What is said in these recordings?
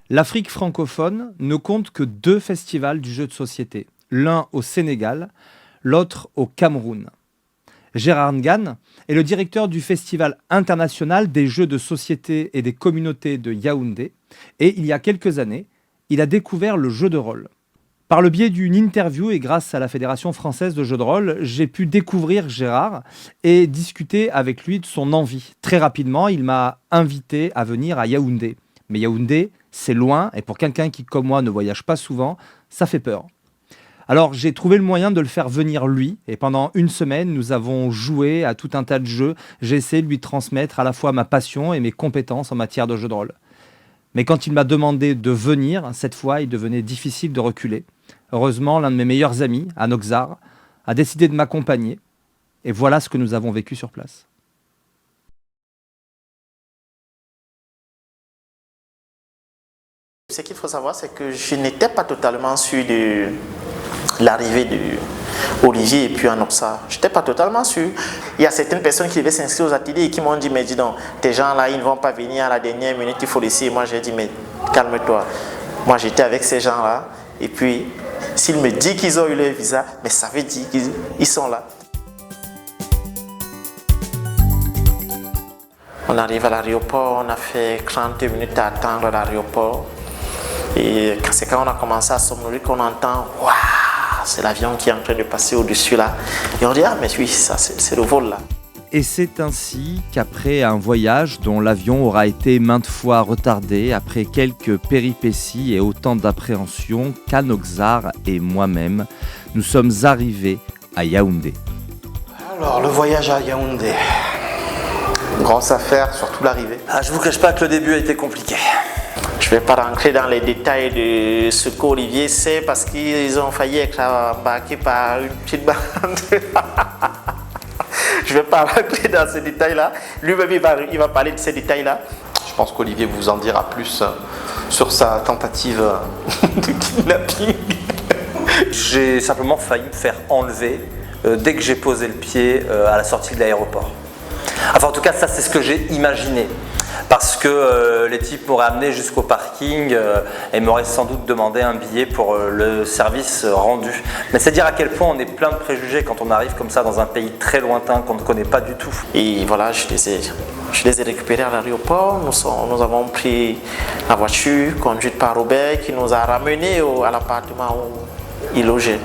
L'Afrique francophone ne compte que 2 festivals du jeu de société, l'un au Sénégal, l'autre au Cameroun. Gérard Ngane est le directeur du Festival international des jeux de société et des communautés de Yaoundé et il y a quelques années, il a découvert le jeu de rôle. Par le biais d'une interview et grâce à la Fédération française de jeux de rôle, j'ai pu découvrir Gérard et discuter avec lui de son envie. Très rapidement, il m'a invité à venir à Yaoundé. Mais Yaoundé, c'est loin et pour quelqu'un qui, comme moi, ne voyage pas souvent, ça fait peur. Alors j'ai trouvé le moyen de le faire venir lui et pendant une semaine, nous avons joué à tout un tas de jeux. J'ai essayé de lui transmettre à la fois ma passion et mes compétences en matière de jeux de rôle. Mais quand il m'a demandé de venir, cette fois, il devenait difficile de reculer. Heureusement, l'un de mes meilleurs amis, Anoxar, a décidé de m'accompagner. Et voilà ce que nous avons vécu sur place. Ce qu'il faut savoir, c'est que je n'étais pas totalement sûr de l'arrivée d'Olivier et puis Anoxar. Je n'étais pas totalement sûr. Il y a certaines personnes qui devaient s'inscrire aux ateliers et qui m'ont dit, mais dis donc, tes gens-là, ils ne vont pas venir à la dernière minute, il faut laisser. Et moi, j'ai dit, mais calme-toi. Moi, j'étais avec ces gens-là. Et puis, s'ils me disent qu'ils ont eu leur visa, mais ça veut dire qu'ils sont là. On arrive à l'aéroport, on a fait 30 minutes à attendre à l'aéroport. Et c'est quand on a commencé à somnoler qu'on entend « Waouh, c'est l'avion qui est en train de passer au-dessus là ». Et on dit « Ah mais oui, ça c'est le vol là ». Et c'est ainsi qu'après un voyage dont l'avion aura été maintes fois retardé, après quelques péripéties et autant d'appréhension, qu'Anoxar et moi-même, nous sommes arrivés à Yaoundé. Alors, le voyage à Yaoundé, grosse affaire, surtout l'arrivée. Je vous cache pas que le début a été compliqué. Je ne vais pas rentrer dans les détails de ce qu'Olivier sait parce qu'ils ont failli être embarqués par une petite bande. Je ne vais pas rentrer dans ces détails-là. Lui-même, il va parler de ces détails-là. Je pense qu'Olivier vous en dira plus sur sa tentative de kidnapping. J'ai simplement failli me faire enlever dès que j'ai posé le pied à la sortie de l'aéroport. Enfin, en tout cas, ça, c'est ce que j'ai imaginé. Parce que les types m'auraient amené jusqu'au parking et m'auraient sans doute demandé un billet pour le service rendu. Mais c'est dire à quel point on est plein de préjugés quand on arrive comme ça dans un pays très lointain qu'on ne connaît pas du tout. Et voilà, je les ai récupérés à l'aéroport. Nous avons pris la voiture conduite par Robert qui nous a ramenés à l'appartement où il logeait.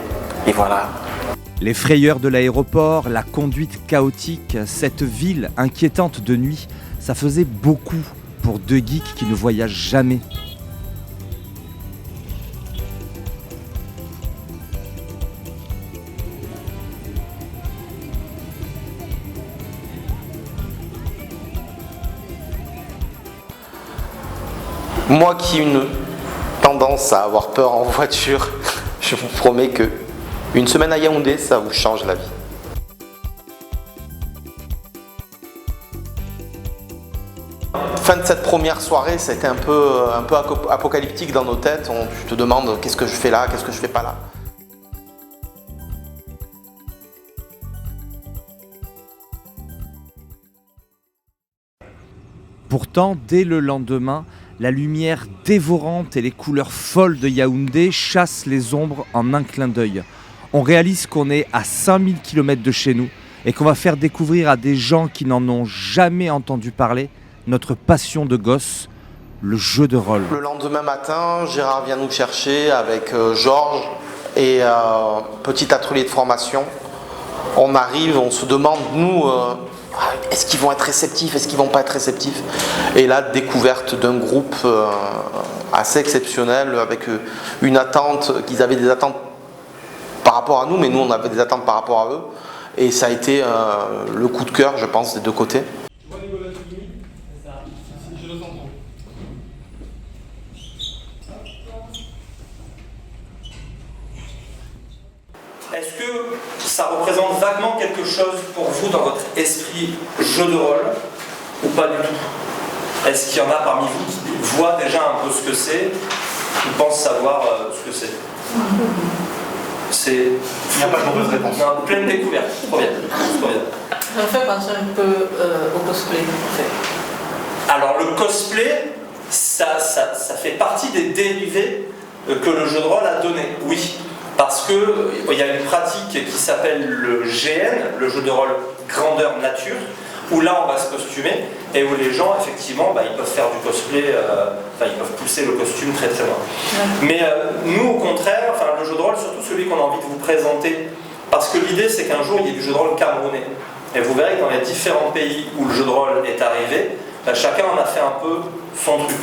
Et voilà. Les frayeurs de l'aéroport, la conduite chaotique, cette ville inquiétante de nuit, ça faisait beaucoup pour 2 geeks qui ne voyagent jamais. Moi qui ai une tendance à avoir peur en voiture, je vous promets que une semaine à Yaoundé, ça vous change la vie. Fin de cette première soirée, c'était un peu apocalyptique dans nos têtes. Tu te demandes qu'est-ce que je fais là, qu'est-ce que je fais pas là. Pourtant, dès le lendemain, la lumière dévorante et les couleurs folles de Yaoundé chassent les ombres en un clin d'œil. On réalise qu'on est à 5000 km de chez nous et qu'on va faire découvrir à des gens qui n'en ont jamais entendu parler notre passion de gosse, le jeu de rôle. Le lendemain matin, Gérard vient nous chercher avec Georges et petit atelier de formation. On arrive, on se demande, nous, est-ce qu'ils vont être réceptifs, est-ce qu'ils vont pas être réceptifs? Et là, découverte d'un groupe assez exceptionnel avec une attente, qu'ils avaient des attentes par rapport à nous, mais nous on avait des attentes par rapport à eux. Et ça a été le coup de cœur, je pense, des 2 côtés. Est-ce que ça représente vaguement quelque chose pour vous dans votre esprit jeu de rôle ou pas du tout? Est-ce qu'il y en a parmi vous qui voient déjà un peu ce que c'est ou pensent savoir ce que c'est? Il n'y a pas de mauvaise réponse. Non, pleine découverte, trop bien. Ça me fait penser un peu au cosplay en fait. Alors le cosplay, ça ça fait partie des dérivés que le jeu de rôle a donné, oui. Parce qu'il y a une pratique qui s'appelle le GN, le jeu de rôle grandeur nature, où là on va se costumer et où les gens effectivement ils peuvent faire du cosplay, ils peuvent pousser le costume très très loin. Mais nous au contraire, le jeu de rôle, surtout celui qu'on a envie de vous présenter, parce que l'idée c'est qu'un jour il y ait du jeu de rôle camerounais. Et vous verrez que dans les différents pays où le jeu de rôle est arrivé, chacun en a fait un peu son truc.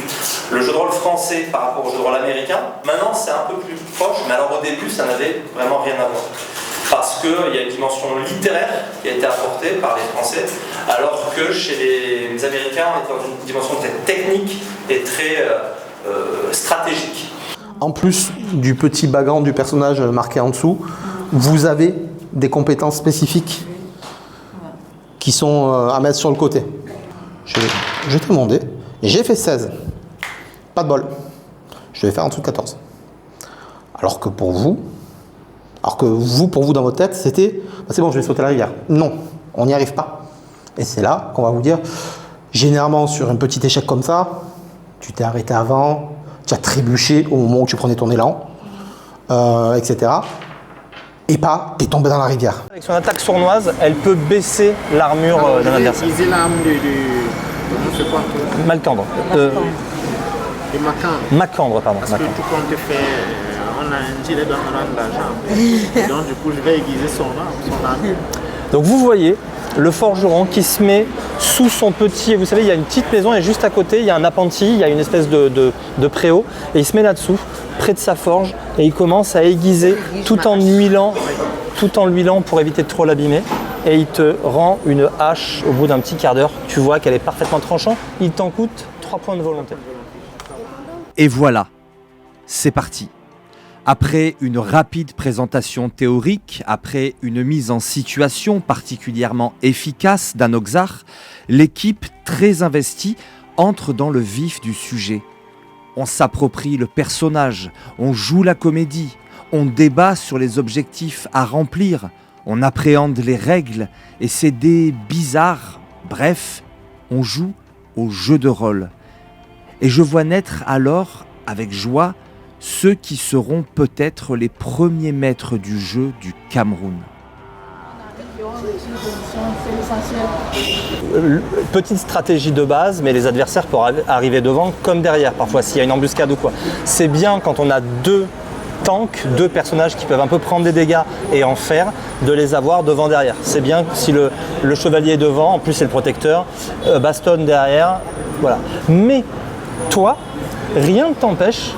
Le jeu de rôle français par rapport au jeu de rôle américain, maintenant c'est un peu plus proche, mais alors au début ça n'avait vraiment rien à voir. Parce qu'il y a une dimension littéraire qui a été apportée par les Français, alors que chez les Américains, on est dans une dimension très technique et très stratégique. En plus du petit background du personnage marqué en dessous, vous avez des compétences spécifiques qui sont à mettre sur le côté. Je t'ai demandé, et j'ai fait 16. Pas de bol. Je vais faire en dessous de 14. Alors que pour vous, dans votre tête, c'était c'est bon, je vais sauter la rivière. Non, on n'y arrive pas. Et c'est là qu'on va vous dire, généralement sur un petit échec comme ça, tu t'es arrêté avant, tu as trébuché au moment où tu prenais ton élan, etc. Et pas, t'es tombé dans la rivière. Avec son attaque sournoise, elle peut baisser l'armure d'un adversaire. Utiliser l'arme c'est quoi Malcandre. De Macandre. Macandre, pardon. Parce que tout compte fait, on a un gilet dans le rang d'argent. Donc du coup, je vais aiguiser son armure. Donc vous voyez le forgeron qui se met sous son petit... Vous savez, il y a une petite maison et juste à côté, il y a un appentis, il y a une espèce de préau. Et il se met là-dessous, près de sa forge, et il commence à aiguiser tout en huilant pour éviter de trop l'abîmer. Et il te rend une hache au bout d'un petit quart d'heure. Tu vois qu'elle est parfaitement tranchante. Il t'en coûte 3 points de volonté. Et voilà, c'est parti. Après une rapide présentation théorique, après une mise en situation particulièrement efficace d'Anoxar, l'équipe très investie entre dans le vif du sujet. On s'approprie le personnage, on joue la comédie, on débat sur les objectifs à remplir, on appréhende les règles et ces dés bizarres. Bref, on joue au jeu de rôle. Et je vois naître alors, avec joie, ceux qui seront peut-être les premiers maîtres du jeu du Cameroun. Petite stratégie de base, mais les adversaires peuvent arriver devant comme derrière, parfois s'il y a une embuscade ou quoi. C'est bien quand on a deux tanks, deux personnages qui peuvent un peu prendre des dégâts et en faire, de les avoir devant derrière. C'est bien si le chevalier est devant, en plus c'est le protecteur, bastonne derrière, voilà. Mais toi, rien ne t'empêche,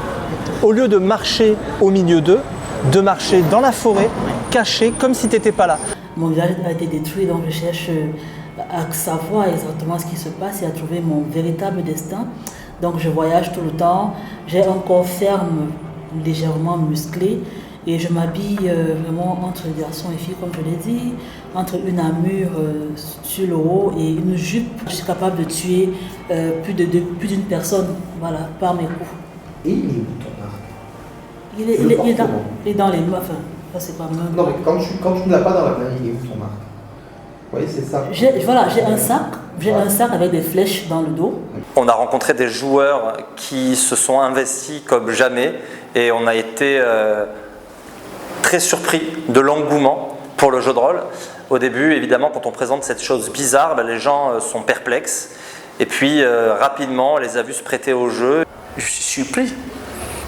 au lieu de marcher au milieu d'eux, de marcher dans la forêt, caché, comme si tu n'étais pas là. Mon village a été détruit, donc je cherche à savoir exactement ce qui se passe et à trouver mon véritable destin. Donc je voyage tout le temps, j'ai un corps ferme, légèrement musclé, et je m'habille vraiment entre garçons et filles, comme je l'ai dit, entre une armure sur le haut et une jupe. Je suis capable de tuer plus d'une personne, voilà, par mes coups. Et il est où ton arc? Il est dans les mains, enfin, ça c'est pas mal. Non, mais quand tu ne l'as pas dans la main, il est où ton arc? Oui, c'est ça. J'ai un sac avec des flèches dans le dos. On a rencontré des joueurs qui se sont investis comme jamais et on a été très surpris de l'engouement pour le jeu de rôle. Au début, évidemment, quand on présente cette chose bizarre, les gens sont perplexes et puis rapidement, on les a vus se prêter au jeu. Je suis surpris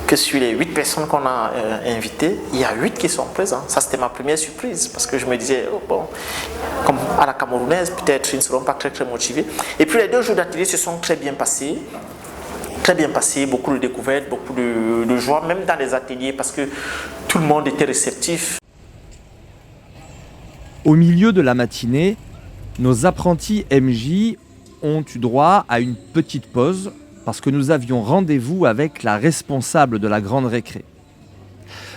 que sur les 8 personnes qu'on a invitées, il y a 8 qui sont présents. Ça, c'était ma première surprise parce que je me disais, oh, bon, comme à la camerounaise, peut-être ils ne seront pas très très motivés. Et puis les 2 jours d'atelier se sont très bien passés. Très bien passé, beaucoup de découvertes, beaucoup de joie, même dans les ateliers, parce que tout le monde était réceptif. Au milieu de la matinée, nos apprentis MJ ont eu droit à une petite pause parce que nous avions rendez-vous avec la responsable de la grande récré.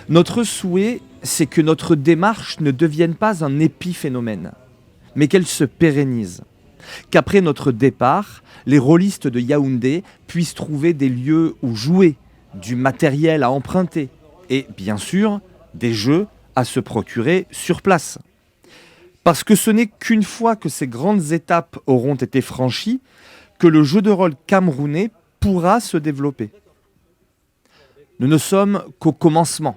Notre souhait, c'est que notre démarche ne devienne pas un épiphénomène, mais qu'elle se pérennise. Qu'après notre départ, les rôlistes de Yaoundé puissent trouver des lieux où jouer, du matériel à emprunter et, bien sûr, des jeux à se procurer sur place. Parce que ce n'est qu'une fois que ces grandes étapes auront été franchies que le jeu de rôle camerounais pourra se développer. Nous ne sommes qu'au commencement.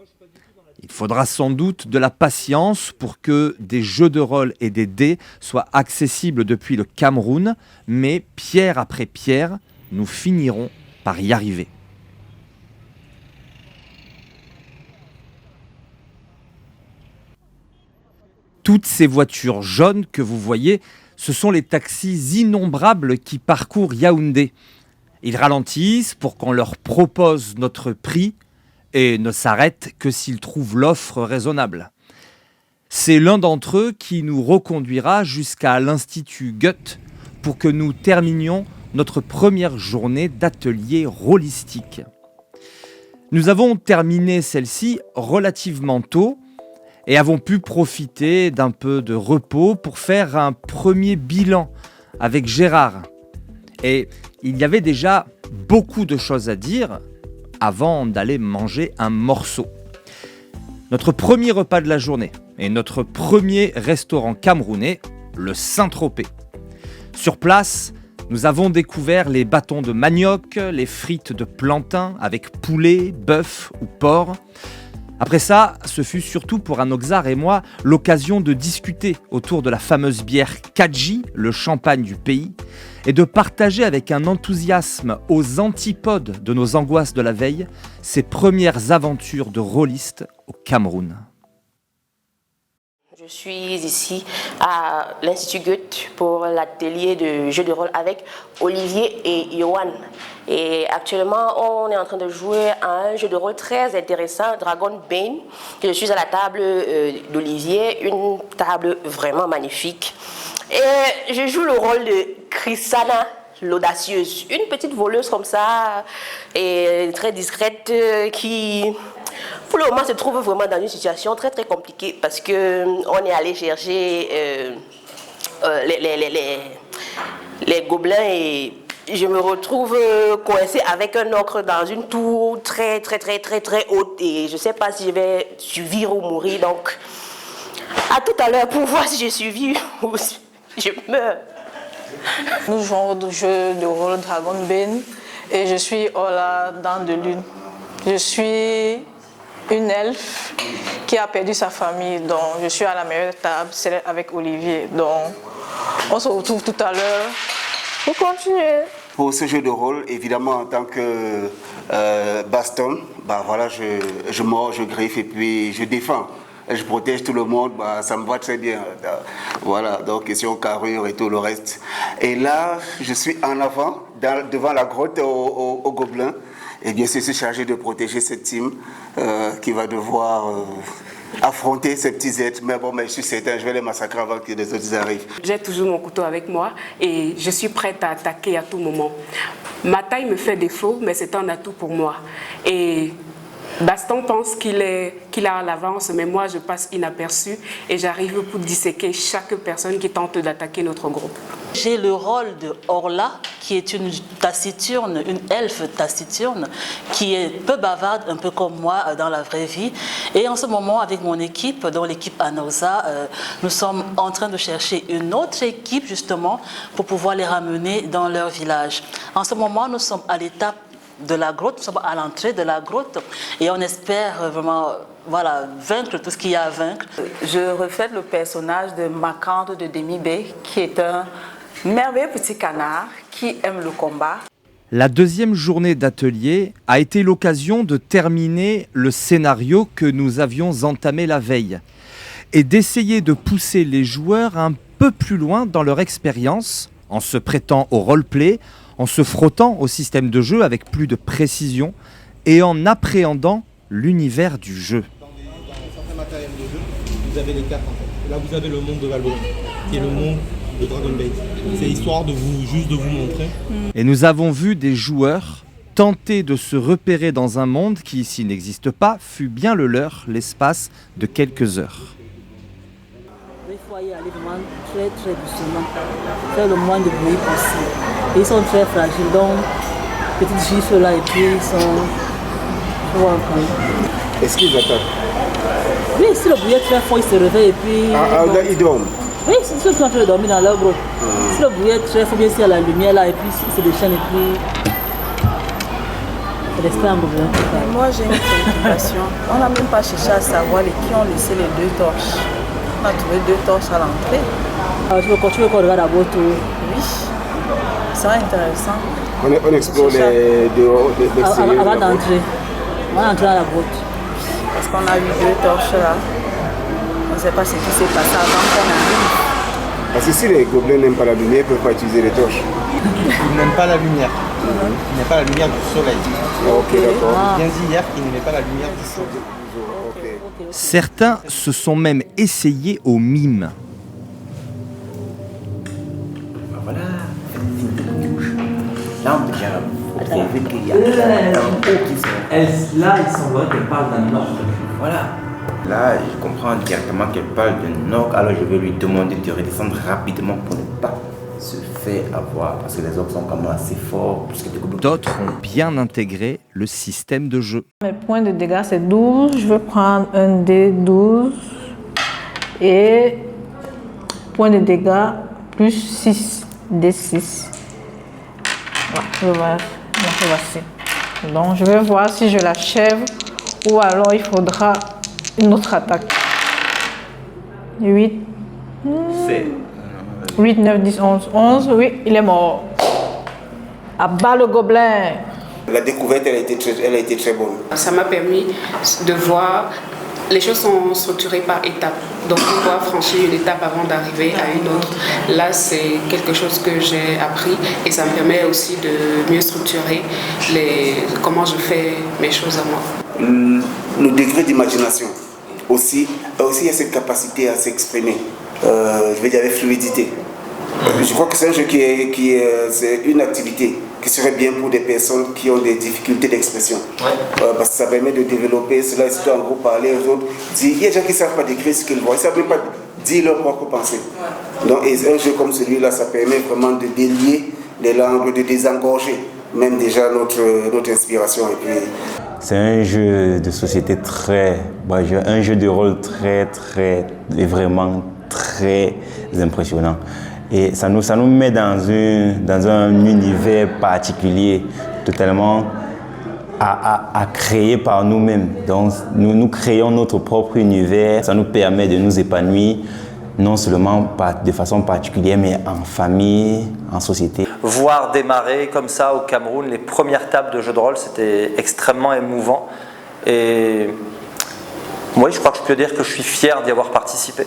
Il faudra sans doute de la patience pour que des jeux de rôle et des dés soient accessibles depuis le Cameroun, mais pierre après pierre, nous finirons par y arriver. Toutes ces voitures jaunes que vous voyez, ce sont les taxis innombrables qui parcourent Yaoundé. Ils ralentissent pour qu'on leur propose notre prix et ne s'arrêtent que s'ils trouvent l'offre raisonnable. C'est l'un d'entre eux qui nous reconduira jusqu'à l'Institut Goethe pour que nous terminions notre première journée d'atelier rôlistique. Nous avons terminé celle-ci relativement tôt et avons pu profiter d'un peu de repos pour faire un premier bilan avec Gérard. Et il y avait déjà beaucoup de choses à dire avant d'aller manger un morceau. Notre premier repas de la journée et notre premier restaurant camerounais, le Saint-Tropez. Sur place, nous avons découvert les bâtons de manioc, les frites de plantain avec poulet, bœuf ou porc. Après ça, ce fut surtout pour Anoxar et moi l'occasion de discuter autour de la fameuse bière Kadji, le champagne du pays, et de partager avec un enthousiasme aux antipodes de nos angoisses de la veille ses premières aventures de rôliste au Cameroun. Je suis ici à l'Institut Goethe pour l'atelier de jeu de rôle avec Olivier et Yohan. Et actuellement, on est en train de jouer à un jeu de rôle très intéressant, Dragon Bane. Je suis à la table d'Olivier, une table vraiment magnifique. Et je joue le rôle de Chrisana, l'audacieuse, une petite voleuse comme ça, et très discrète, qui pour le moment se trouve vraiment dans une situation très très compliquée parce que on est allé chercher les gobelins et je me retrouve coincée avec un ogre dans une tour très très très très très haute et je ne sais pas si je vais survivre ou mourir, donc à tout à l'heure pour voir si je survis ou si je meurs. Nous jouons au jeu de rôle Dragon Bane et je suis Ola Dent de Lune. Je suis une elfe qui a perdu sa famille, donc je suis à la meilleure table, c'est avec Olivier. Donc on se retrouve tout à l'heure pour continuer. Pour ce jeu de rôle, évidemment en tant que baston, voilà, je mords, je griffe et puis je défends. Je protège tout le monde, ça me va très bien. Voilà, donc question carrure et tout le reste. Et là, je suis en avant, devant la grotte aux gobelins. Et bien sûr, je suis chargé de protéger cette team qui va devoir affronter ces petits êtres. Mais bon, je suis certain, je vais les massacrer avant que les autres arrivent. J'ai toujours mon couteau avec moi et je suis prête à attaquer à tout moment. Ma taille me fait défaut, mais c'est un atout pour moi. Et Baston pense qu'il a l'avance, mais moi je passe inaperçu et j'arrive pour disséquer chaque personne qui tente d'attaquer notre groupe. J'ai le rôle de Orla, qui est une taciturne, une elfe taciturne, qui est peu bavarde, un peu comme moi dans la vraie vie. Et en ce moment, avec mon équipe, dont l'équipe Anoxar, nous sommes en train de chercher une autre équipe justement pour pouvoir les ramener dans leur village. En ce moment, nous sommes à l'étape de la grotte, nous sommes à l'entrée de la grotte et on espère vraiment vaincre tout ce qu'il y a à vaincre. Je refais le personnage de Macande de Demi-Bay, qui est un merveilleux petit canard qui aime le combat. La deuxième journée d'atelier a été l'occasion de terminer le scénario que nous avions entamé la veille et d'essayer de pousser les joueurs un peu plus loin dans leur expérience en se prêtant au roleplay, en se frottant au système de jeu avec plus de précision et en appréhendant l'univers du jeu. Dans certains matériels de jeu, vous avez les cartes en fait. Là vous avez le monde de Valbonne, qui est le monde de Dragon Bane. C'est histoire de vous montrer. Et nous avons vu des joueurs tenter de se repérer dans un monde qui, s'il n'existe pas, fut bien le leur l'espace de quelques heures. Il faut y aller vraiment très très doucement, faire le moins de bruit possible. Et ils sont très fragiles, donc petites gifles là et puis ils sont... Est-ce qu'ils attaquent? Oui, si le bruit est très fort, ils se réveillent et puis... Ils dorment? Oui, ils sont en train de dormir dans leur groupe. Si le bruit est très fort, bien s'il y a la lumière là et puis ils se déchaînent et puis... rester en Gobelin total. Moi, j'ai une préoccupation. On n'a même pas cherché à savoir qui ont laissé les 2 torches. On a trouvé 2 torches à l'entrée. Alors, tu veux qu'on regarde d'abord tout? Oui, c'est intéressant. On explore les l'extérieur. Avant d'entrer. On va entrer dans la grotte. Parce qu'on a eu 2 torches là. On ne sait pas ce qui s'est passé avant qu'on arrive. Parce que si les gobelins n'aiment pas la lumière, ils ne peuvent pas utiliser les torches. Ils n'aiment pas la lumière. Ils n'aiment pas la lumière du soleil. Ok, d'accord. J'ai bien dit hier qu'ils n'aimaient pas la lumière du soleil. Certains se sont même essayés au mime. Voilà, là on déjà observé qu'il y a un haut qui se... Là, il semblerait qu'elle parle d'un ordre. Voilà. Là, je comprends directement qu'elle parle d'un orque, alors je vais lui demander de redescendre rapidement pour ne pas se faire avoir, parce que les orques sont quand même assez forts. D'autres ont bien intégré le système de jeu. Mes points de dégâts, c'est 12. Je vais prendre un dé 12. Et point de dégâts plus 6, D6. Voilà, voici. Donc, je vais voir si je l'achève ou alors il faudra une autre attaque. 8, 9, 10, 11. 11, oui, il est mort. À bas le gobelin. La découverte, elle a été très bonne. Ça m'a permis de voir, les choses sont structurées par étapes. Donc pouvoir franchir une étape avant d'arriver à une autre. Là, c'est quelque chose que j'ai appris et ça me permet aussi de mieux structurer comment je fais mes choses à moi. Le degré d'imagination. Aussi, il y a cette capacité à s'exprimer, je vais dire avec fluidité. Je crois que c'est un jeu c'est une activité qui serait bien pour des personnes qui ont des difficultés d'expression. Parce que ça permet de développer cela, et surtout en groupe parler aux autres. Il y a des gens qui ne savent pas décrire ce qu'ils voient, ils ne savent même pas dire leur propre pensée. Donc un jeu comme celui-là, ça permet vraiment de délier les langues, de désengorger même déjà notre inspiration. Et puis, c'est un jeu de société un jeu de rôle et vraiment très impressionnant. Et ça nous met dans un univers particulier, totalement à créer par nous-mêmes. Donc nous créons notre propre univers, ça nous permet de nous épanouir, non seulement de façon particulière, mais en famille, en société. Voir démarrer comme ça au Cameroun les premières tables de jeux de rôle, c'était extrêmement émouvant. Et oui, je crois que je peux dire que je suis fier d'y avoir participé.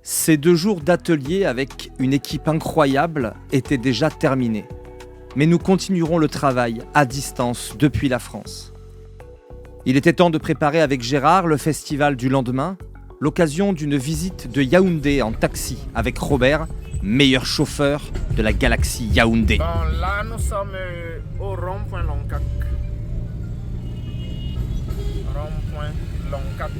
Ces 2 jours d'atelier avec une équipe incroyable étaient déjà terminés. Mais nous continuerons le travail à distance depuis la France. Il était temps de préparer avec Gérard le festival du lendemain, l'occasion d'une visite de Yaoundé en taxi avec Robert, meilleur chauffeur de la galaxie Yaoundé. Bon, là, nous sommes au rond-point Loncac. Rond-point Loncac.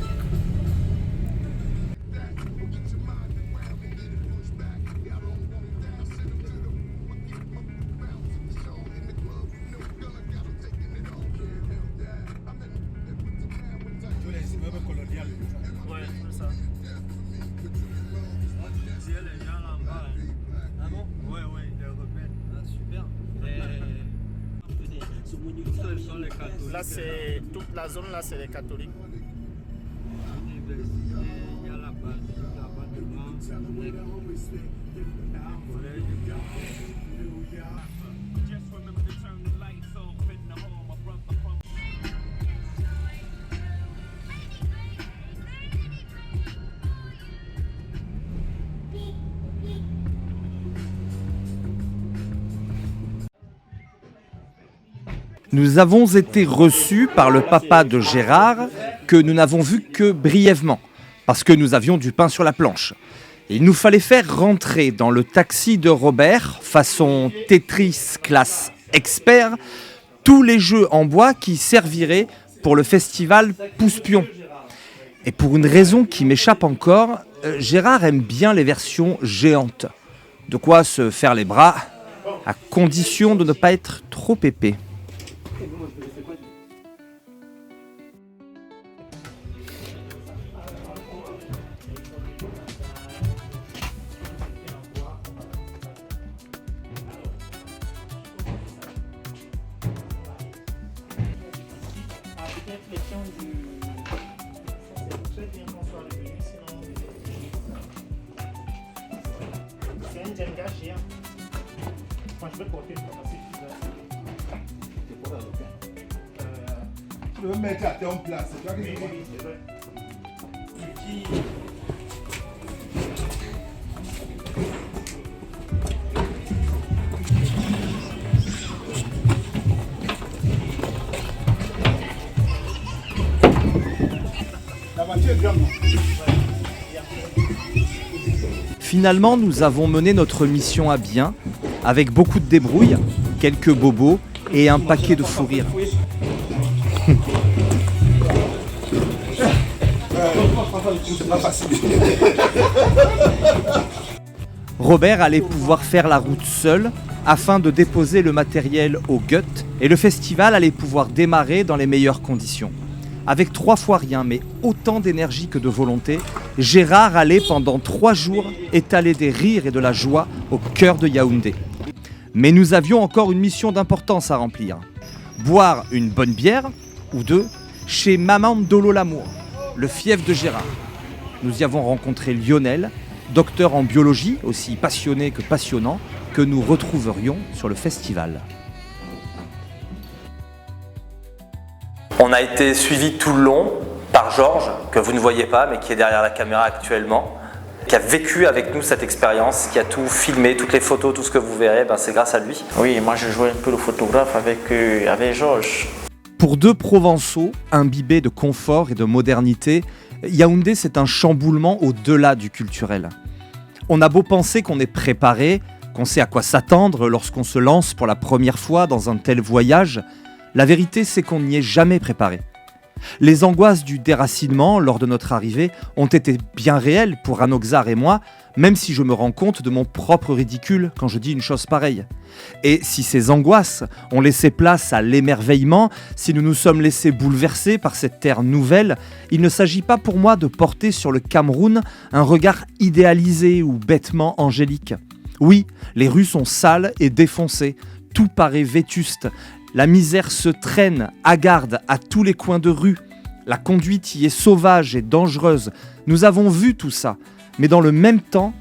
Là, c'est toute la zone, là, c'est les catholiques. Nous avons été reçus par le papa de Gérard, que nous n'avons vu que brièvement, parce que nous avions du pain sur la planche. Il nous fallait faire rentrer dans le taxi de Robert, façon Tetris classe expert, tous les jeux en bois qui serviraient pour le festival Pousse-Pion. Et pour une raison qui m'échappe encore, Gérard aime bien les versions géantes. De quoi se faire les bras, à condition de ne pas être trop épais. Je veux mettre à ton place. La voiture est bien. Finalement, nous avons mené notre mission à bien, avec beaucoup de débrouille, quelques bobos et un paquet de fous rires. C'est pas facile. Robert allait pouvoir faire la route seul afin de déposer le matériel au GUT et le festival allait pouvoir démarrer dans les meilleures conditions. Avec 3 fois rien, mais autant d'énergie que de volonté, Gérard allait pendant 3 jours étaler des rires et de la joie au cœur de Yaoundé. Mais nous avions encore une mission d'importance à remplir. Boire une bonne bière, ou 2, chez Maman Dolo Lamour, le fief de Gérard. Nous y avons rencontré Lionel, docteur en biologie, aussi passionné que passionnant, que nous retrouverions sur le festival. On a été suivi tout le long par Georges, que vous ne voyez pas, mais qui est derrière la caméra actuellement, qui a vécu avec nous cette expérience, qui a tout filmé, toutes les photos, tout ce que vous verrez, c'est grâce à lui. Oui, moi je jouais un peu le photographe avec Georges. Pour 2 Provençaux, imbibés de confort et de modernité, Yaoundé c'est un chamboulement au-delà du culturel. On a beau penser qu'on est préparé, qu'on sait à quoi s'attendre lorsqu'on se lance pour la première fois dans un tel voyage, la vérité c'est qu'on n'y est jamais préparé. Les angoisses du déracinement lors de notre arrivée ont été bien réelles pour Anoxar et moi, même si je me rends compte de mon propre ridicule quand je dis une chose pareille. Et si ces angoisses ont laissé place à l'émerveillement, si nous nous sommes laissés bouleverser par cette terre nouvelle, il ne s'agit pas pour moi de porter sur le Cameroun un regard idéalisé ou bêtement angélique. Oui, les rues sont sales et défoncées, tout paraît vétuste. La misère se traîne, hagarde à tous les coins de rue. La conduite y est sauvage et dangereuse. Nous avons vu tout ça. Mais dans le même temps,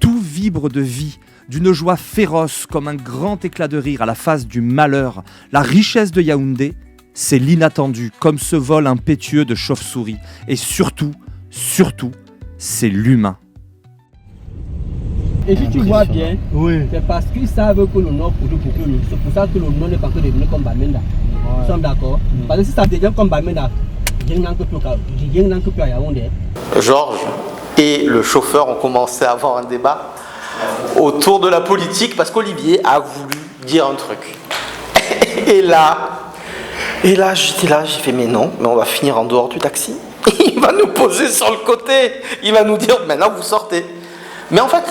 tout vibre de vie, d'une joie féroce comme un grand éclat de rire à la face du malheur. La richesse de Yaoundé, c'est l'inattendu, comme ce vol impétueux de chauve-souris. Et surtout, c'est l'humain. Et si tu vois bien, c'est parce qu'ils savent que le Nord produit beaucoup de l'eau. C'est pour ça que le Nord n'est pas encore devenu comme Bamenda. Nous sommes d'accord. Parce que si ça devient comme Bamenda, Georges et le chauffeur ont commencé à avoir un débat autour de la politique parce qu'Olivier a voulu dire un truc. Et là j'étais là, j'ai fait mais non, mais on va finir en dehors du taxi. Il va nous poser sur le côté, il va nous dire maintenant vous sortez. Mais en fait,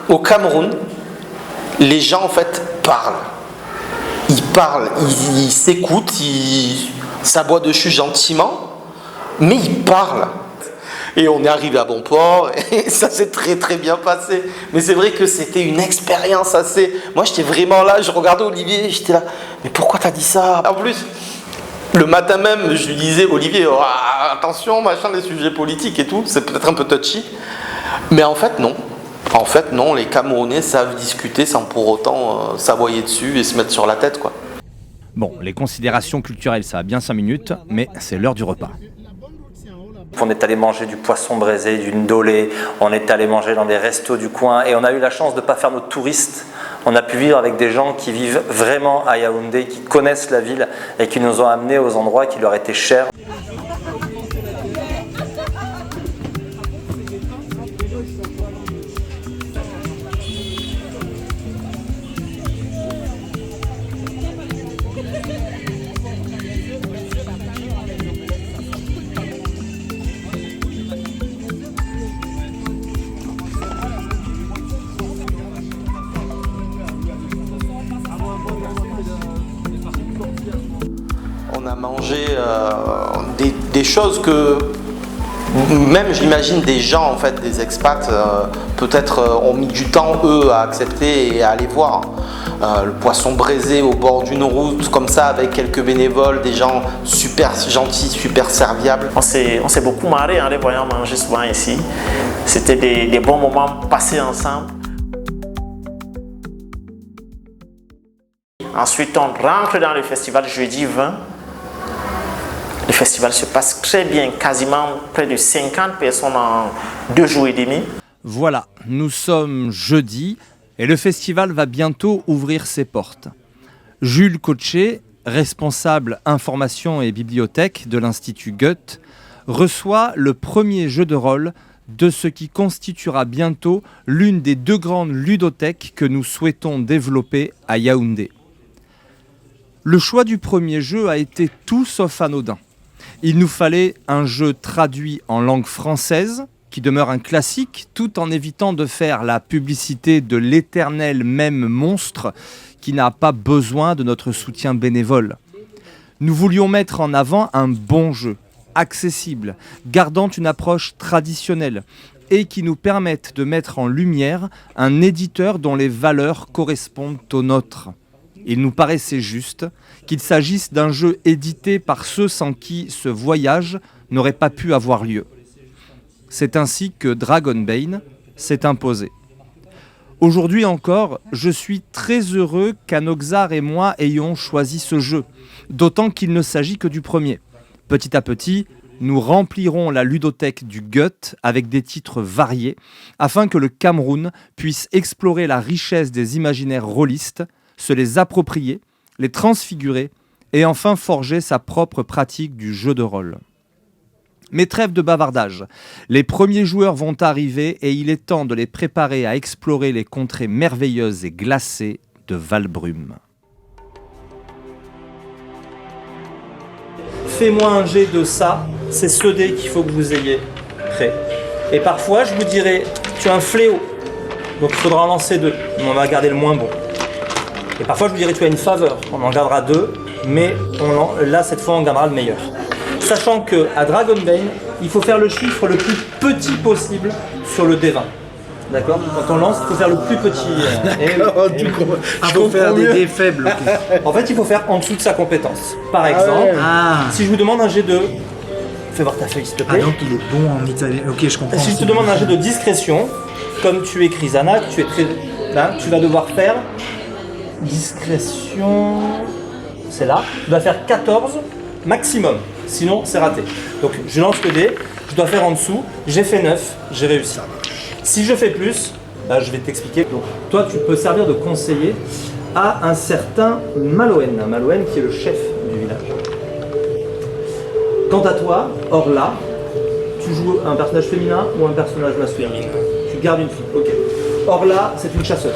au Cameroun, les gens en fait parlent. Ils parlent, ils s'écoutent, ils s'aboient dessus gentiment, mais ils parlent. Et on est arrivé à bon port, et ça s'est très très bien passé. Mais c'est vrai que c'était une expérience assez... Moi j'étais vraiment là, je regardais Olivier, j'étais là, mais pourquoi t'as dit ça? En plus, le matin même, je lui disais, Olivier, oh, attention, machin, des sujets politiques et tout, c'est peut-être un peu touchy. Mais en fait, non. En fait, non, les Camerounais savent discuter sans pour autant s'aboyer dessus et se mettre sur la tête, quoi. Bon, les considérations culturelles, ça a bien 5 minutes, mais c'est l'heure du repas. On est allé manger du poisson braisé, du ndolé, on est allé manger dans des restos du coin et on a eu la chance de ne pas faire nos touristes. On a pu vivre avec des gens qui vivent vraiment à Yaoundé, qui connaissent la ville et qui nous ont amenés aux endroits qui leur étaient chers. On a mangé des choses que même j'imagine des gens, en fait, des expats, peut-être ont mis du temps, eux, à accepter et à aller voir. Le poisson braisé au bord d'une route, comme ça, avec quelques bénévoles, des gens super gentils, super serviables. On s'est beaucoup marré en les voyant manger souvent ici. C'était des bons moments passés ensemble. Ensuite, on rentre dans le festival jeudi 20. Le festival se passe très bien, quasiment près de 50 personnes en 2 jours et demi. Voilà, nous sommes jeudi et le festival va bientôt ouvrir ses portes. Jules Cochet, responsable information et bibliothèque de l'Institut Goethe, reçoit le premier jeu de rôle de ce qui constituera bientôt l'une des 2 grandes ludothèques que nous souhaitons développer à Yaoundé. Le choix du premier jeu a été tout sauf anodin. Il nous fallait un jeu traduit en langue française, qui demeure un classique, tout en évitant de faire la publicité de l'éternel même monstre qui n'a pas besoin de notre soutien bénévole. Nous voulions mettre en avant un bon jeu, accessible, gardant une approche traditionnelle et qui nous permette de mettre en lumière un éditeur dont les valeurs correspondent aux nôtres. Il nous paraissait juste qu'il s'agisse d'un jeu édité par ceux sans qui ce voyage n'aurait pas pu avoir lieu. C'est ainsi que Dragonbane s'est imposé. Aujourd'hui encore, je suis très heureux qu'Anoxar et moi ayons choisi ce jeu, d'autant qu'il ne s'agit que du premier. Petit à petit, nous remplirons la ludothèque du Goethe avec des titres variés, afin que le Cameroun puisse explorer la richesse des imaginaires rôlistes, se les approprier, les transfigurer et enfin forger sa propre pratique du jeu de rôle. Mais trêve de bavardage, les premiers joueurs vont arriver et il est temps de les préparer à explorer les contrées merveilleuses et glacées de Valbrume. Fais-moi un jet de ça, c'est ce dé qu'il faut que vous ayez prêt. Et parfois je vous dirai, tu as un fléau, donc il faudra en lancer 2, on va garder le moins bon. Et parfois je vous dirai tu as une faveur, on en gardera 2, mais là cette fois on gardera le meilleur. Sachant qu'à Dragonbane, il faut faire le chiffre le plus petit possible sur le D20. D'accord ? Quand on lance, il faut faire le plus petit. Il faut faire des dés faibles. En fait, il faut faire en dessous de sa compétence. Par exemple, si je vous demande un G2, fais voir ta feuille s'il te plaît. Ah donc il est bon en italien. Ok, je comprends. Si je te demande un jet de discrétion, comme tu es Chrysanak, tu es très... Là, tu vas devoir faire discrétion, c'est là, tu dois faire 14 maximum, sinon c'est raté. Donc je lance le dé, je dois faire en dessous, j'ai fait 9, j'ai réussi. Si je fais plus, là je vais t'expliquer. Donc toi tu peux servir de conseiller à un certain Maloen qui est le chef du village. Quant à toi, Orla, tu joues un personnage féminin ou un personnage masculin? Tu gardes une fille, ok. Orla, c'est une chasseuse.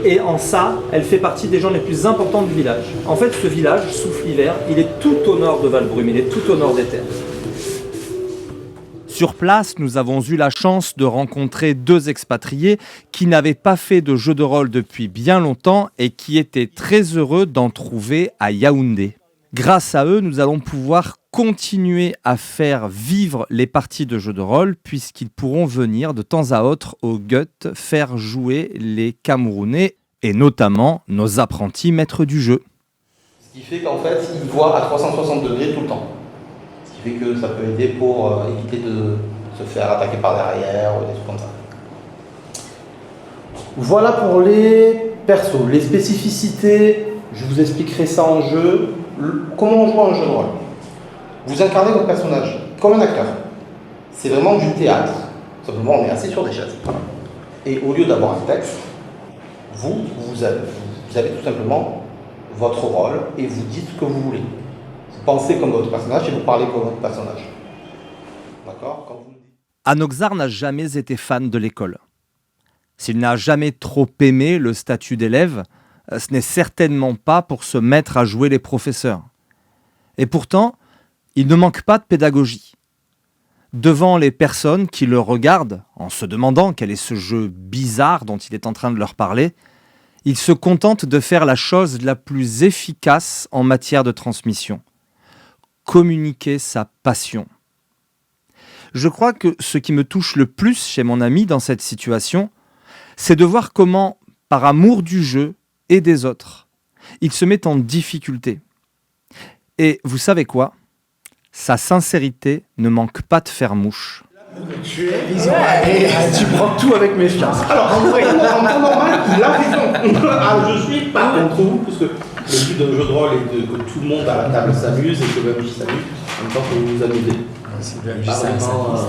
Et en ça, elle fait partie des gens les plus importants du village. En fait, ce village, Souffle-Hiver, il est tout au nord de Valbrume, il est tout au nord des terres. Sur place, nous avons eu la chance de rencontrer 2 expatriés qui n'avaient pas fait de jeu de rôle depuis bien longtemps et qui étaient très heureux d'en trouver à Yaoundé. Grâce à eux, nous allons pouvoir continuer à faire vivre les parties de jeux de rôle puisqu'ils pourront venir de temps à autre au Goethe faire jouer les Camerounais et notamment nos apprentis maîtres du jeu. Ce qui fait qu'en fait, ils voient à 360 degrés tout le temps. Ce qui fait que ça peut aider pour éviter de se faire attaquer par derrière ou des trucs comme ça. Voilà pour les persos, les spécificités. Je vous expliquerai ça en jeu. Comment on joue un jeu de rôle. Vous incarnez votre personnage comme un acteur. C'est vraiment du théâtre. Simplement, on est assis sur des chaises. Et au lieu d'avoir un texte, vous avez tout simplement votre rôle et vous dites ce que vous voulez. Vous pensez comme votre personnage et vous parlez comme votre personnage. D'accord ? Anoxar n'a jamais été fan de l'école. S'il n'a jamais trop aimé le statut d'élève, ce n'est certainement pas pour se mettre à jouer les professeurs. Et pourtant, il ne manque pas de pédagogie. Devant les personnes qui le regardent, en se demandant quel est ce jeu bizarre dont il est en train de leur parler, il se contente de faire la chose la plus efficace en matière de transmission. communiquer sa passion. Je crois que ce qui me touche le plus chez mon ami dans cette situation, c'est de voir comment, par amour du jeu et des autres, il se met en difficulté. Et vous savez quoi ? Sa sincérité ne manque pas de faire mouche. Tu es visionnaire et tu prends tout avec méfiance. Alors en vrai, en temps normal, il a raison. Alors je suis pas contre vous, parce que le but d'un jeu de rôle est que tout le monde à la table s'amuse et que le MJ s'amuse, en même temps que vous vous amusez. Pas vraiment,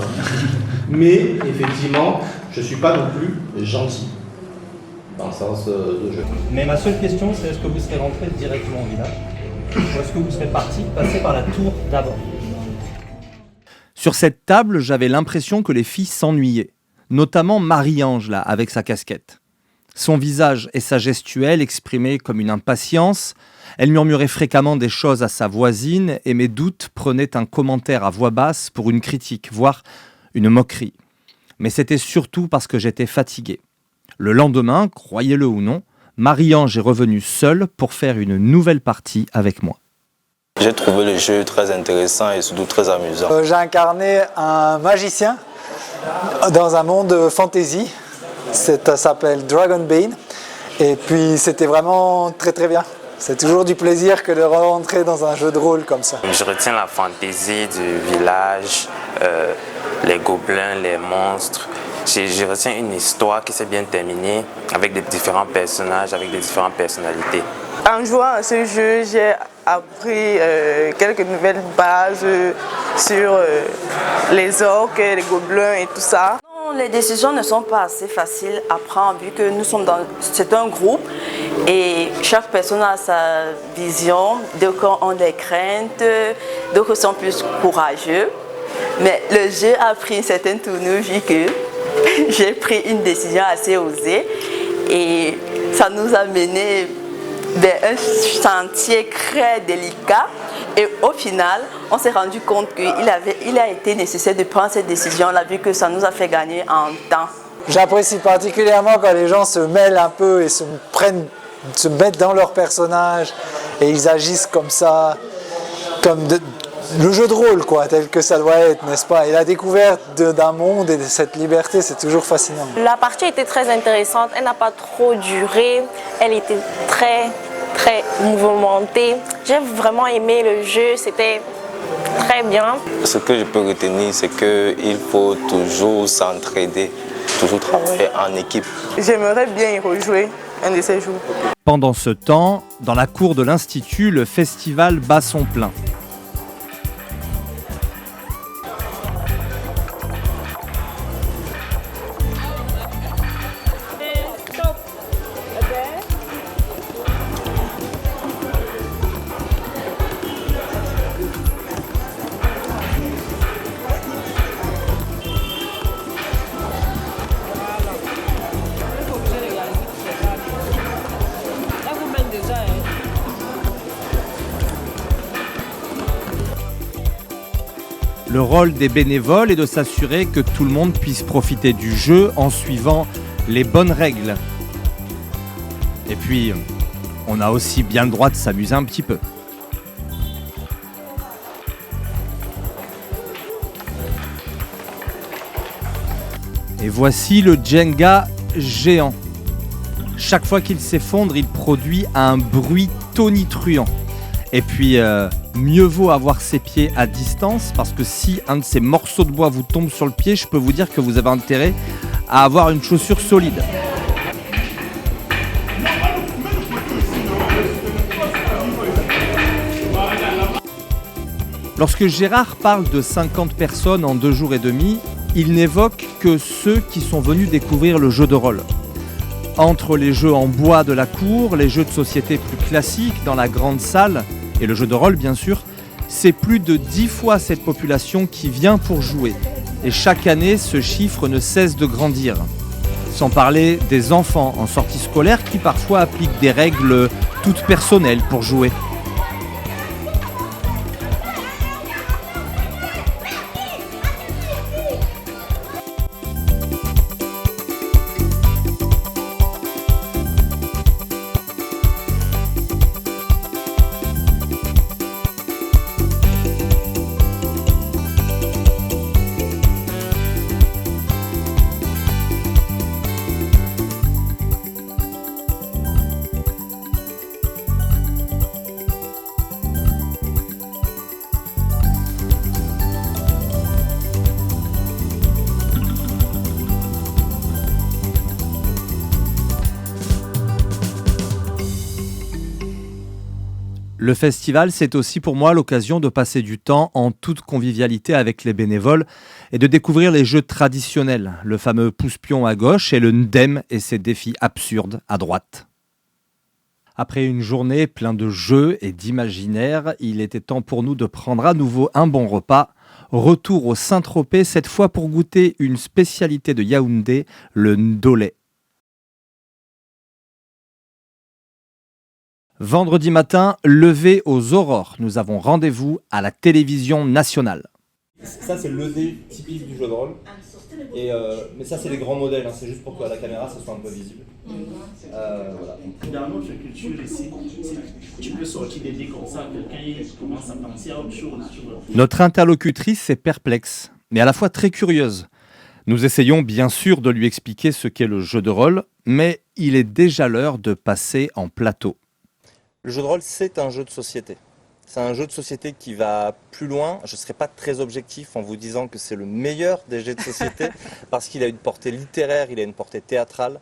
mais effectivement, je suis pas non plus gentil dans le sens de jeu. Mais ma seule question, c'est est-ce que vous serez rentré directement au village ou est-ce que vous serez parti passer par la tour d'abord? Sur cette table, j'avais l'impression que les filles s'ennuyaient, notamment Marie-Ange, là, avec sa casquette. Son visage et sa gestuelle exprimaient comme une impatience. Elle murmurait fréquemment des choses à sa voisine et mes doutes prenaient un commentaire à voix basse pour une critique, voire une moquerie. Mais c'était surtout parce que j'étais fatigué. Le lendemain, croyez-le ou non, Marie-Ange est revenue seule pour faire une nouvelle partie avec moi. J'ai trouvé le jeu très intéressant et surtout très amusant. J'ai incarné un magicien dans un monde fantasy. Ça s'appelle Dragonbane. Et puis c'était vraiment très très bien. C'est toujours du plaisir que de rentrer dans un jeu de rôle comme ça. Je retiens la fantaisie du village, les gobelins, les monstres. Je retiens une histoire qui s'est bien terminée avec des différents personnages, avec des différentes personnalités. En jouant à ce jeu, j'ai appris quelques nouvelles bases sur les orques, les gobelins et tout ça. Non, les décisions ne sont pas assez faciles à prendre vu que nous sommes c'est un groupe et chaque personne a sa vision. D'autres ont des craintes, d'autres sont plus courageux. Mais le jeu a pris une certaine tournure vu que j'ai pris une décision assez osée et ça nous a mené vers un sentier très délicat et au final on s'est rendu compte qu'il a été nécessaire de prendre cette décision-là vu que ça nous a fait gagner en temps. J'apprécie particulièrement quand les gens se mêlent un peu et se mettent dans leur personnage et ils agissent comme ça, comme le jeu de rôle, quoi, tel que ça doit être, n'est-ce pas? Et la découverte d'un monde et de cette liberté, c'est toujours fascinant. La partie était très intéressante, elle n'a pas trop duré, elle était très mouvementée. J'ai vraiment aimé le jeu, c'était très bien. Ce que je peux retenir, c'est qu'il faut toujours s'entraider, toujours travailler en équipe. J'aimerais bien y rejouer un de ces jours. Pendant ce temps, dans la cour de l'Institut, le festival bat son plein. Le rôle des bénévoles est de s'assurer que tout le monde puisse profiter du jeu en suivant les bonnes règles. Et puis, on a aussi bien le droit de s'amuser un petit peu. Et voici le Jenga géant. Chaque fois qu'il s'effondre, il produit un bruit tonitruant. Et puis, mieux vaut avoir ses pieds à distance parce que si un de ces morceaux de bois vous tombe sur le pied, je peux vous dire que vous avez intérêt à avoir une chaussure solide. Lorsque Gérard parle de 50 personnes en 2 jours et demi, il n'évoque que ceux qui sont venus découvrir le jeu de rôle. Entre les jeux en bois de la cour, les jeux de société plus classiques dans la grande salle et le jeu de rôle bien sûr, c'est plus de 10 fois cette population qui vient pour jouer. Et chaque année, ce chiffre ne cesse de grandir. Sans parler des enfants en sortie scolaire qui parfois appliquent des règles toutes personnelles pour jouer. Le festival, c'est aussi pour moi l'occasion de passer du temps en toute convivialité avec les bénévoles et de découvrir les jeux traditionnels, le fameux pouce-pion à gauche et le ndem et ses défis absurdes à droite. Après une journée pleine de jeux et d'imaginaire, il était temps pour nous de prendre à nouveau un bon repas. Retour au Saint-Tropez, cette fois pour goûter une spécialité de Yaoundé, le ndolé. Vendredi matin, levé aux aurores, nous avons rendez-vous à la télévision nationale. Ça, c'est le lever typique du jeu de rôle. Mais ça, c'est les grands modèles, hein. C'est juste pour que la caméra, ça soit un peu visible. Voilà. Dans notre culture ici, tu peux sortir des dés comme ça, quelqu'un commence à penser à autre chose. Notre interlocutrice est perplexe, mais à la fois très curieuse. Nous essayons bien sûr de lui expliquer ce qu'est le jeu de rôle, mais il est déjà l'heure de passer en plateau. Le jeu de rôle, c'est un jeu de société. C'est un jeu de société qui va plus loin. Je ne serai pas très objectif en vous disant que c'est le meilleur des jeux de société parce qu'il a une portée littéraire, il a une portée théâtrale.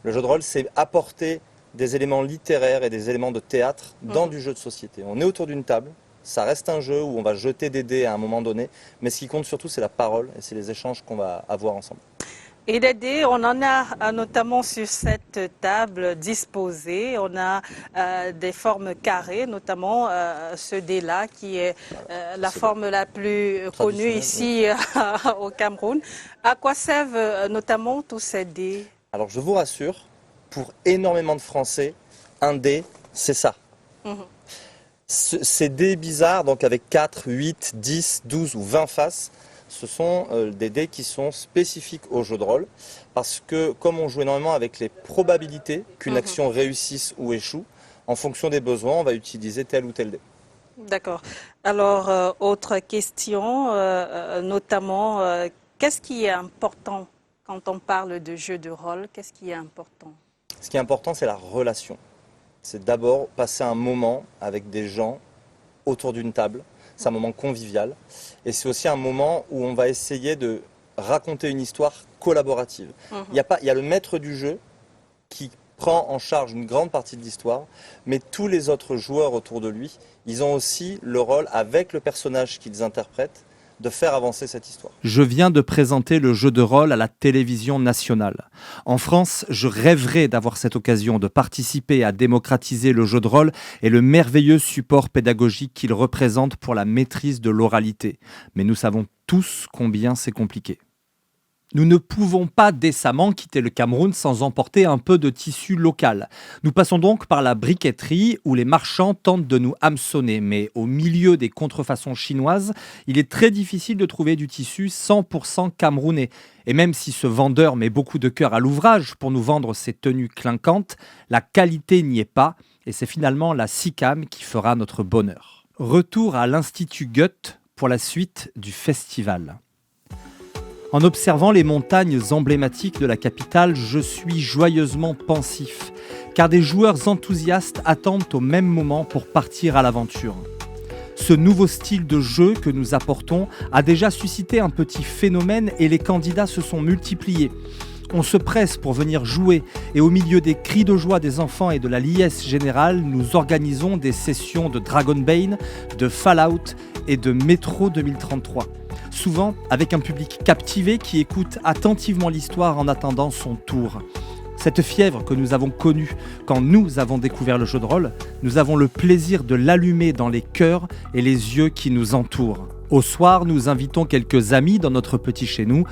Le jeu de rôle, c'est apporter des éléments littéraires et des éléments de théâtre dans du jeu de société. On est autour d'une table, ça reste un jeu où on va jeter des dés à un moment donné, mais ce qui compte surtout, c'est la parole et c'est les échanges qu'on va avoir ensemble. Et les dés, on en a notamment sur cette table disposée. On a des formes carrées, notamment ce dé-là qui est la forme la plus connue ici au Cameroun. À quoi servent notamment tous ces dés? Alors je vous rassure, pour énormément de Français, un dé, c'est ça. Ces dés bizarres, donc avec 4, 8, 10, 12 ou 20 faces, ce sont des dés qui sont spécifiques au jeu de rôle parce que comme on joue énormément avec les probabilités qu'une action réussisse ou échoue, en fonction des besoins, on va utiliser tel ou tel dé. D'accord. Alors, autre question, notamment, qu'est-ce qui est important quand on parle de jeu de rôle? Qu'est-ce qui est important? Ce qui est important, c'est la relation. C'est d'abord passer un moment avec des gens autour d'une table. C'est un moment convivial et c'est aussi un moment où on va essayer de raconter une histoire collaborative. Il y a le maître du jeu qui prend en charge une grande partie de l'histoire, mais tous les autres joueurs autour de lui, ils ont aussi le rôle, avec le personnage qu'ils interprètent, de faire avancer cette histoire. Je viens de présenter le jeu de rôle à la télévision nationale. En France, je rêverais d'avoir cette occasion de participer à démocratiser le jeu de rôle et le merveilleux support pédagogique qu'il représente pour la maîtrise de l'oralité. Mais nous savons tous combien c'est compliqué. Nous ne pouvons pas décemment quitter le Cameroun sans emporter un peu de tissu local. Nous passons donc par la briqueterie où les marchands tentent de nous hameçonner. Mais au milieu des contrefaçons chinoises, il est très difficile de trouver du tissu 100% camerounais. Et même si ce vendeur met beaucoup de cœur à l'ouvrage pour nous vendre ces tenues clinquantes, la qualité n'y est pas et c'est finalement la SICAM qui fera notre bonheur. Retour à l'Institut Goethe pour la suite du festival. En observant les montagnes emblématiques de la capitale, je suis joyeusement pensif, car des joueurs enthousiastes attendent au même moment pour partir à l'aventure. Ce nouveau style de jeu que nous apportons a déjà suscité un petit phénomène et les candidats se sont multipliés. On se presse pour venir jouer et au milieu des cris de joie des enfants et de la liesse générale, nous organisons des sessions de Dragonbane, de Fallout et de Metro 2033. Souvent avec un public captivé qui écoute attentivement l'histoire en attendant son tour. Cette fièvre que nous avons connue quand nous avons découvert le jeu de rôle, nous avons le plaisir de l'allumer dans les cœurs et les yeux qui nous entourent. Au soir, nous invitons quelques amis dans notre petit chez nous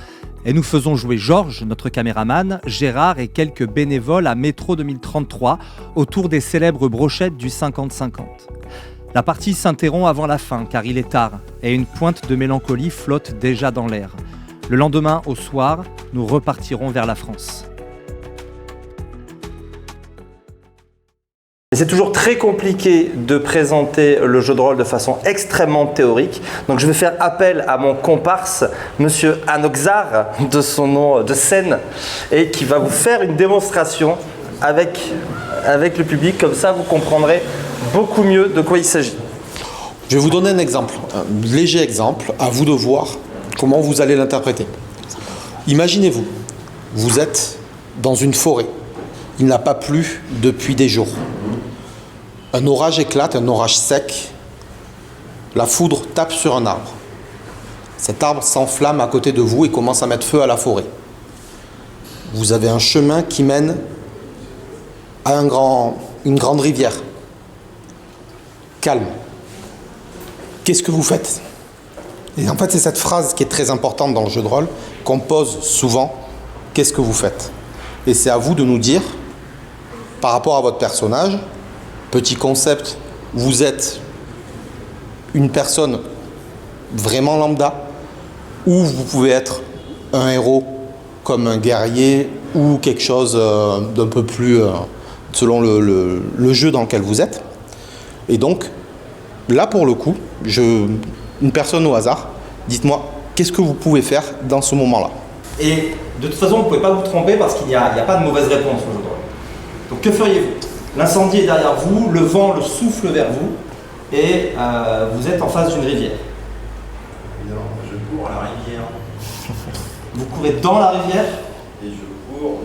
et nous faisons jouer Georges, notre caméraman, Gérard et quelques bénévoles à Metro 2033 autour des célèbres brochettes du 50-50. La partie s'interrompt avant la fin car il est tard et une pointe de mélancolie flotte déjà dans l'air. Le lendemain, au soir, nous repartirons vers la France. C'est toujours très compliqué de présenter le jeu de rôle de façon extrêmement théorique. Donc je vais faire appel à mon comparse, Monsieur Anoxar, de son nom de scène, et qui va vous faire une démonstration avec le public. Comme ça, vous comprendrez beaucoup mieux de quoi il s'agit. Je vais vous donner un exemple, un léger exemple, à vous de voir comment vous allez l'interpréter. Imaginez-vous, vous êtes dans une forêt. Il n'a pas plu depuis des jours. Un orage éclate, un orage sec. La foudre tape sur un arbre. Cet arbre s'enflamme à côté de vous et commence à mettre feu à la forêt. Vous avez un chemin qui mène à une grande rivière. Calme. Qu'est-ce que vous faites? Et en fait, c'est cette phrase qui est très importante dans le jeu de rôle, qu'on pose souvent. Qu'est-ce que vous faites? Et c'est à vous de nous dire, par rapport à votre personnage, petit concept, vous êtes une personne vraiment lambda, ou vous pouvez être un héros comme un guerrier ou quelque chose d'un peu plus selon le jeu dans lequel vous êtes. Et donc, là pour le coup, une personne au hasard, dites-moi, qu'est-ce que vous pouvez faire dans ce moment-là? Et de toute façon, vous ne pouvez pas vous tromper parce qu'il n'y a pas de mauvaise réponse au jeu de rôle. Donc que feriez-vous? L'incendie est derrière vous, le vent le souffle vers vous, et vous êtes en face d'une rivière. Je cours à la rivière. Vous courez dans la rivière? Et je cours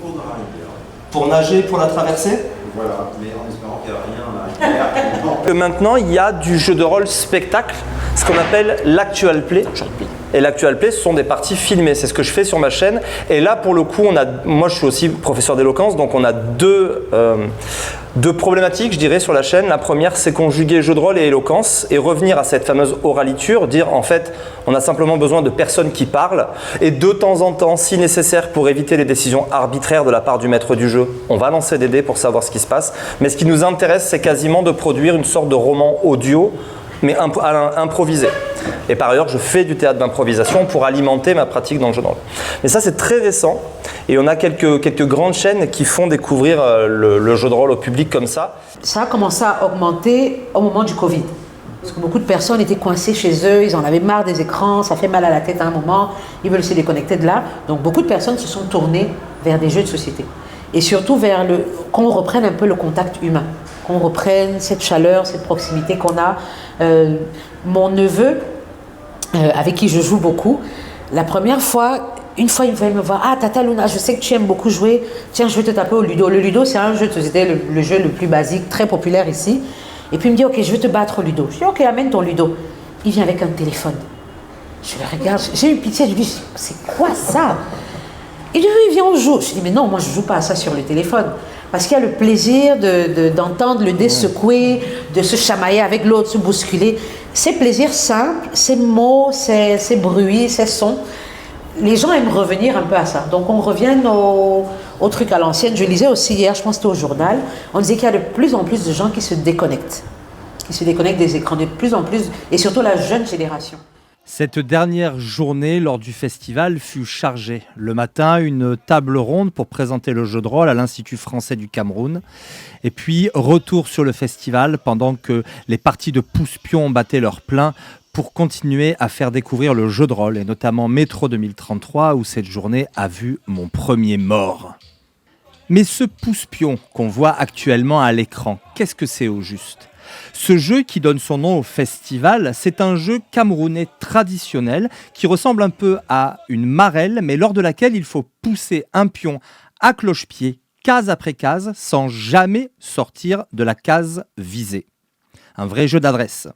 dans la rivière. Pour nager, pour la traverser? Voilà, mais en espérant qu'il n'y a rien à la rivière. Maintenant, il y a du jeu de rôle spectacle, ce qu'on appelle l'actual play. Et l'actual play, ce sont des parties filmées. C'est ce que je fais sur ma chaîne. Et là, pour le coup, moi, je suis aussi professeur d'éloquence, donc on a deux problématiques, je dirais, sur la chaîne. La première, c'est conjuguer jeu de rôle et éloquence et revenir à cette fameuse oraliture, dire en fait, on a simplement besoin de personnes qui parlent et de temps en temps, si nécessaire, pour éviter les décisions arbitraires de la part du maître du jeu, on va lancer des dés pour savoir ce qui se passe. Mais ce qui nous intéresse, c'est quasiment de produire une sorte de roman audio, mais improvisé. Et par ailleurs, je fais du théâtre d'improvisation pour alimenter ma pratique dans le jeu de rôle. Mais ça, c'est très récent. Et on a quelques grandes chaînes qui font découvrir le jeu de rôle au public comme ça. Ça a commencé à augmenter au moment du Covid. Parce que beaucoup de personnes étaient coincées chez eux, ils en avaient marre des écrans, ça fait mal à la tête à un moment, ils veulent se déconnecter de là. Donc beaucoup de personnes se sont tournées vers des jeux de société. Et surtout vers qu'on reprenne un peu le contact humain, qu'on reprenne cette chaleur, cette proximité qu'on a. Mon neveu, avec qui je joue beaucoup, la première fois, une fois il va me voir, ah Tata Luna, je sais que tu aimes beaucoup jouer, tiens je vais te taper au Ludo. Le Ludo c'est un jeu de société, le jeu le plus basique, très populaire ici. Et puis il me dit, ok je vais te battre au Ludo. Je dis, ok amène ton Ludo. Il vient avec un téléphone. Je le regarde, j'ai eu pitié, je lui dis, c'est quoi ça? Il dit, oui viens on joue. Je dis, mais non, moi je joue pas à ça sur le téléphone. Parce qu'il y a le plaisir d'entendre le dé secouer, de se chamailler avec l'autre, se bousculer. Ces plaisirs simples, ces mots, ces bruits, ces sons, les gens aiment revenir un peu à ça. Donc on revient au truc à l'ancienne. Je lisais aussi hier, je pense que c'était au journal, on disait qu'il y a de plus en plus de gens qui se déconnectent. Qui se déconnectent des écrans, de plus en plus, et surtout la jeune génération. Cette dernière journée lors du festival fut chargée. Le matin, une table ronde pour présenter le jeu de rôle à l'Institut français du Cameroun. Et puis, retour sur le festival pendant que les parties de pousse-pion battaient leur plein pour continuer à faire découvrir le jeu de rôle, et notamment Métro 2033, où cette journée a vu mon premier mort. Mais ce pousse-pion qu'on voit actuellement à l'écran, qu'est-ce que c'est au juste ? Ce jeu qui donne son nom au festival, c'est un jeu camerounais traditionnel qui ressemble un peu à une marelle, mais lors de laquelle il faut pousser un pion à cloche-pied, case après case, sans jamais sortir de la case visée. Un vrai jeu d'adresse.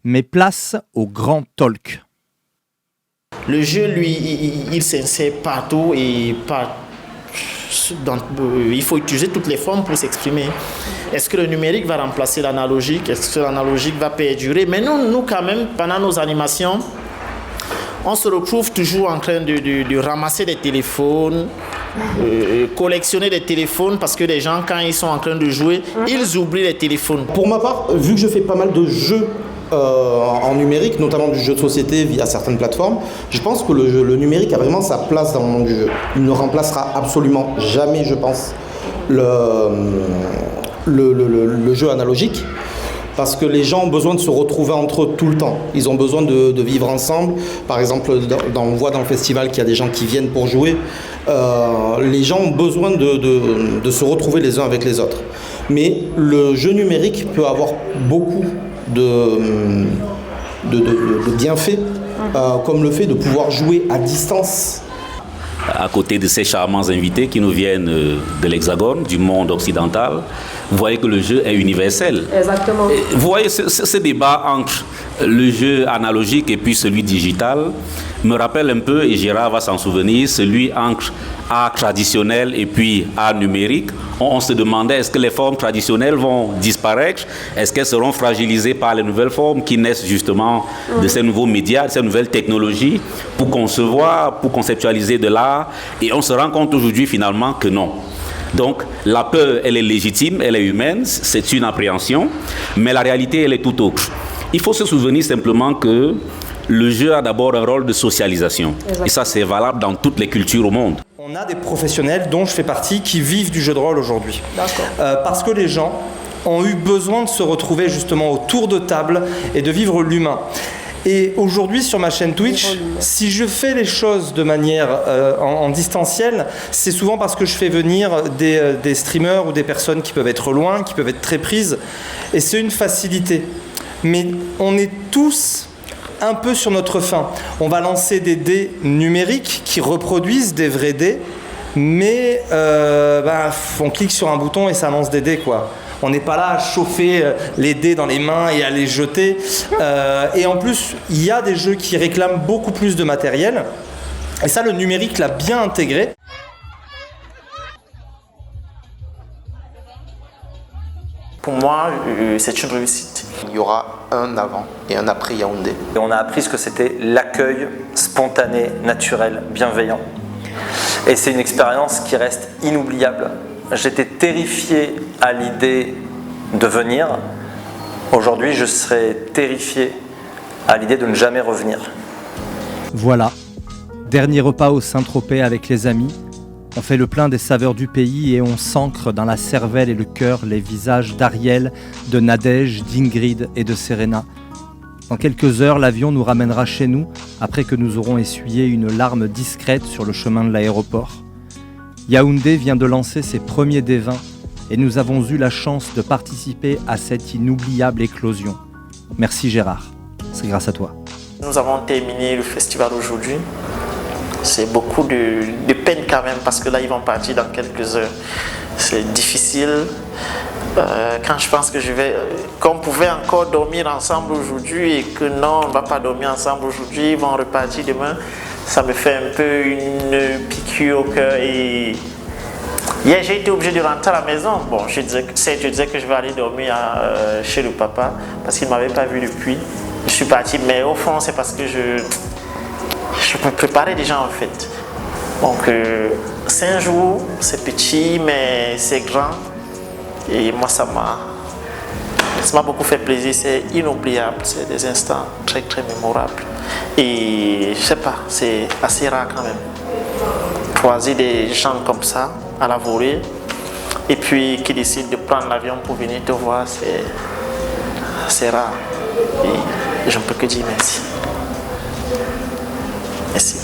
Mais place au grand talk. Le jeu, lui, il s'insère partout et il faut utiliser toutes les formes pour s'exprimer. Est-ce que le numérique va remplacer l'analogique? Est-ce que l'analogique va perdurer? Mais nous, quand même, pendant nos animations, on se retrouve toujours en train de ramasser des téléphones, collectionner des téléphones, parce que les gens, quand ils sont en train de jouer, ils oublient les téléphones. Pour ma part, vu que je fais pas mal de jeux en numérique, notamment du jeu de société via certaines plateformes, je pense que le numérique a vraiment sa place dans le monde du jeu. Il ne remplacera absolument jamais, je pense, le jeu analogique, parce que les gens ont besoin de se retrouver entre eux tout le temps. Ils ont besoin de vivre ensemble. Par exemple, on voit dans le festival qu'il y a des gens qui viennent pour jouer. Les gens ont besoin de se retrouver les uns avec les autres. Mais le jeu numérique peut avoir beaucoup de bienfaits, comme le fait de pouvoir jouer à distance. À côté de ces charmants invités qui nous viennent de l'Hexagone, du monde occidental, vous voyez que le jeu est universel. Exactement. Et vous voyez ce débat entre le jeu analogique et puis celui digital me rappelle un peu, et Gérard va s'en souvenir, celui entre art traditionnel et puis art numérique. On se demandait, est-ce que les formes traditionnelles vont disparaître? Est-ce qu'elles seront fragilisées par les nouvelles formes qui naissent justement de ces nouveaux médias, de ces nouvelles technologies pour concevoir, pour conceptualiser de l'art? Et on se rend compte aujourd'hui finalement que non. Donc la peur, elle est légitime, elle est humaine, c'est une appréhension, mais la réalité, elle est tout autre. Il faut se souvenir simplement que le jeu a d'abord un rôle de socialisation. Exactement. Et ça, c'est valable dans toutes les cultures au monde. On a des professionnels, dont je fais partie, qui vivent du jeu de rôle aujourd'hui. Parce que les gens ont eu besoin de se retrouver justement autour de table et de vivre l'humain. Et aujourd'hui, sur ma chaîne Twitch, si je fais les choses de manière en distanciel, c'est souvent parce que je fais venir des streamers ou des personnes qui peuvent être loin, qui peuvent être très prises. Et c'est une facilité. Mais on est tous un peu sur notre faim. On va lancer des dés numériques qui reproduisent des vrais dés, mais on clique sur un bouton et ça lance des dés, quoi. On n'est pas là à chauffer les dés dans les mains et à les jeter. Et en plus, il y a des jeux qui réclament beaucoup plus de matériel. Et ça, le numérique l'a bien intégré. Pour moi, c'est une réussite. Il y aura un avant et un après Yaoundé. Et on a appris ce que c'était l'accueil spontané, naturel, bienveillant. Et c'est une expérience qui reste inoubliable. J'étais terrifié à l'idée de venir. Aujourd'hui, je serais terrifié à l'idée de ne jamais revenir. Voilà, dernier repas au Saint-Tropez avec les amis. On fait le plein des saveurs du pays et on s'ancre dans la cervelle et le cœur les visages d'Ariel, de Nadège, d'Ingrid et de Serena. Dans quelques heures, l'avion nous ramènera chez nous après que nous aurons essuyé une larme discrète sur le chemin de l'aéroport. Yaoundé vient de lancer ses premiers dés 20 et nous avons eu la chance de participer à cette inoubliable éclosion. Merci Gérard, c'est grâce à toi. Nous avons terminé le festival aujourd'hui. C'est beaucoup de peine quand même parce que là ils vont partir dans quelques heures. C'est difficile. Quand je pense que qu'on pouvait encore dormir ensemble aujourd'hui et que non, on ne va pas dormir ensemble aujourd'hui, ils vont repartir demain, ça me fait un peu une piqûre au cœur. Et hier, j'ai été obligé de rentrer à la maison. Bon, je disais que je vais aller dormir chez le papa parce qu'il ne m'avait pas vu depuis. Je suis parti, mais au fond, c'est parce que je me préparais déjà en fait. Donc, 5 jours, c'est petit, mais c'est grand. Et moi, ça m'a beaucoup fait plaisir, c'est inoubliable, c'est des instants très très mémorables. Et je sais pas, c'est assez rare quand même. Croiser des gens comme ça à la volée et puis qui décident de prendre l'avion pour venir te voir, c'est rare. Et je ne peux que dire merci. Merci.